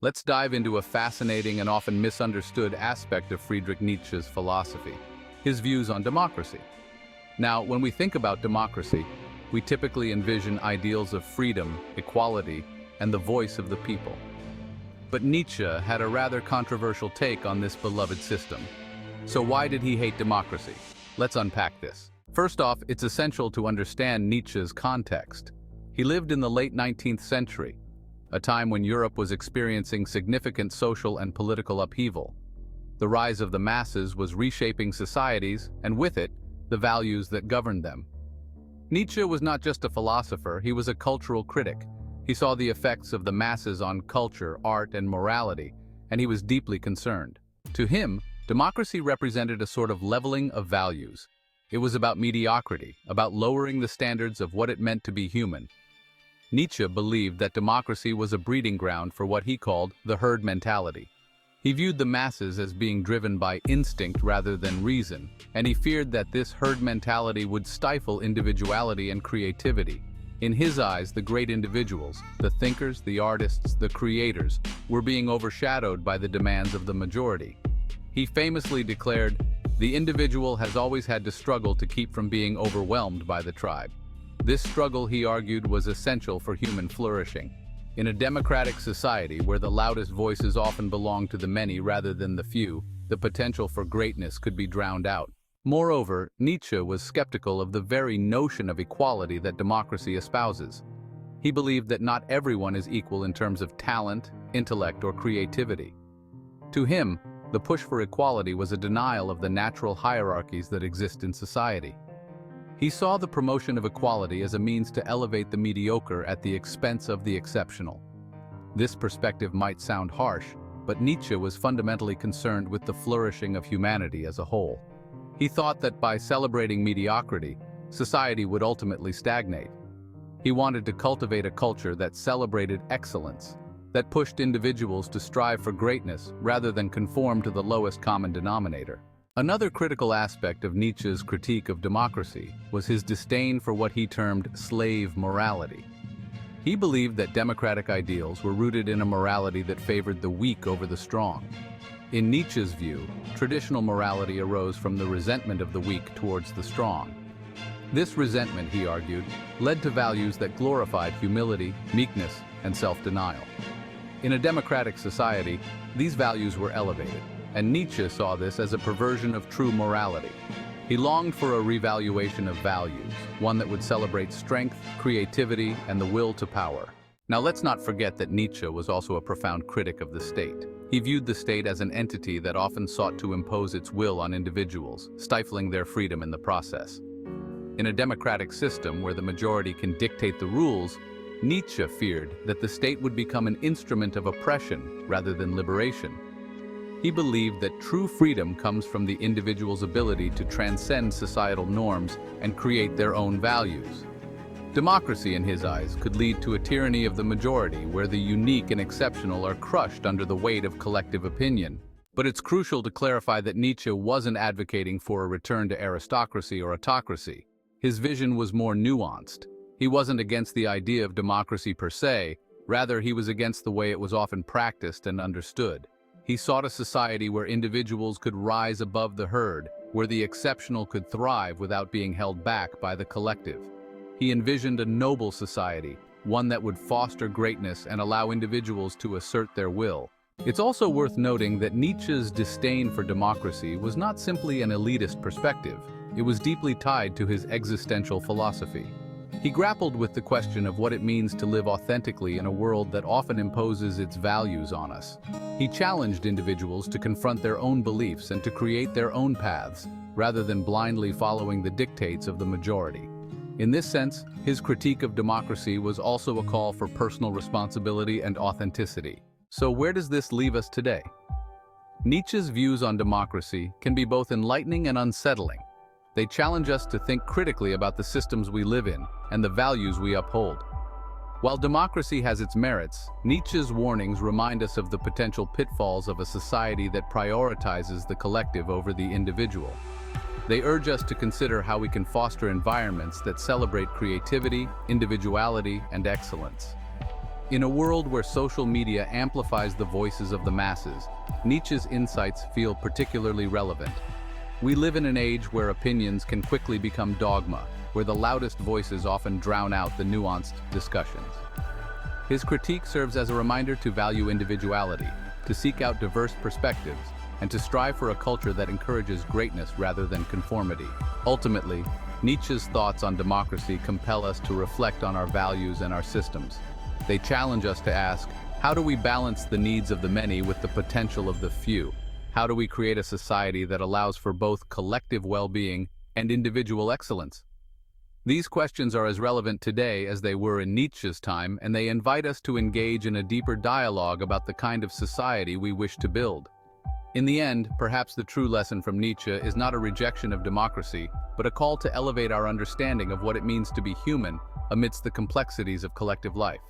let's dive into a fascinating and often misunderstood aspect of Friedrich Nietzsche's philosophy, his views on democracy. Now, when we think about democracy, we typically envision ideals of freedom, equality, and the voice of the people. But Nietzsche had a rather controversial take on this beloved system. So why did he hate democracy? Let's unpack this. First off, it's essential to understand Nietzsche's context. He lived in the late 19th century, a time when Europe was experiencing significant social and political upheaval. The rise of the masses was reshaping societies, and with it, the values that governed them. Nietzsche was not just a philosopher, he was a cultural critic. He saw the effects of the masses on culture, art, and morality, and he was deeply concerned. To him, democracy represented a sort of leveling of values. It was about mediocrity, about lowering the standards of what it meant to be human. Nietzsche believed that democracy was a breeding ground for what he called the herd mentality. He viewed the masses as being driven by instinct rather than reason, and he feared that this herd mentality would stifle individuality and creativity. In his eyes, the great individuals, the thinkers, the artists, the creators, were being overshadowed by the demands of the majority. He famously declared, "The individual has always had to struggle to keep from being overwhelmed by the tribe." This struggle, he argued, was essential for human flourishing. In a democratic society where the loudest voices often belong to the many rather than the few, the potential for greatness could be drowned out. Moreover, Nietzsche was skeptical of the very notion of equality that democracy espouses. He believed that not everyone is equal in terms of talent, intellect, or creativity. To him, the push for equality was a denial of the natural hierarchies that exist in society. He saw the promotion of equality as a means to elevate the mediocre at the expense of the exceptional. This perspective might sound harsh, but Nietzsche was fundamentally concerned with the flourishing of humanity as a whole. He thought that by celebrating mediocrity, society would ultimately stagnate. He wanted to cultivate a culture that celebrated excellence, that pushed individuals to strive for greatness rather than conform to the lowest common denominator. Another critical aspect of Nietzsche's critique of democracy was his disdain for what he termed slave morality. He believed that democratic ideals were rooted in a morality that favored the weak over the strong. In Nietzsche's view, traditional morality arose from the resentment of the weak towards the strong. This resentment, he argued, led to values that glorified humility, meekness, and self-denial. In a democratic society, these values were elevated, and Nietzsche saw this as a perversion of true morality. He longed for a revaluation of values, one that would celebrate strength, creativity, and the will to power. Now let's not forget that Nietzsche was also a profound critic of the state. He viewed the state as an entity that often sought to impose its will on individuals, stifling their freedom in the process. In a democratic system where the majority can dictate the rules, Nietzsche feared that the state would become an instrument of oppression rather than liberation. He believed that true freedom comes from the individual's ability to transcend societal norms and create their own values. Democracy, in his eyes, could lead to a tyranny of the majority where the unique and exceptional are crushed under the weight of collective opinion. But it's crucial to clarify that Nietzsche wasn't advocating for a return to aristocracy or autocracy. His vision was more nuanced. He wasn't against the idea of democracy per se, rather he was against the way it was often practiced and understood. He sought a society where individuals could rise above the herd, where the exceptional could thrive without being held back by the collective. He envisioned a noble society, one that would foster greatness and allow individuals to assert their will. It's also worth noting that Nietzsche's disdain for democracy was not simply an elitist perspective. It was deeply tied to his existential philosophy. He grappled with the question of what it means to live authentically in a world that often imposes its values on us. He challenged individuals to confront their own beliefs and to create their own paths, rather than blindly following the dictates of the majority. In this sense, his critique of democracy was also a call for personal responsibility and authenticity. So where does this leave us today? Nietzsche's views on democracy can be both enlightening and unsettling. They challenge us to think critically about the systems we live in and the values we uphold. While democracy has its merits, Nietzsche's warnings remind us of the potential pitfalls of a society that prioritizes the collective over the individual. They urge us to consider how we can foster environments that celebrate creativity, individuality, and excellence. In a world where social media amplifies the voices of the masses, Nietzsche's insights feel particularly relevant. We live in an age where opinions can quickly become dogma, where the loudest voices often drown out the nuanced discussions. His critique serves as a reminder to value individuality, to seek out diverse perspectives, and to strive for a culture that encourages greatness rather than conformity. Ultimately, Nietzsche's thoughts on democracy compel us to reflect on our values and our systems. They challenge us to ask, how do we balance the needs of the many with the potential of the few? How do we create a society that allows for both collective well-being and individual excellence? These questions are as relevant today as they were in Nietzsche's time, and they invite us to engage in a deeper dialogue about the kind of society we wish to build. In the end, perhaps the true lesson from Nietzsche is not a rejection of democracy, but a call to elevate our understanding of what it means to be human amidst the complexities of collective life.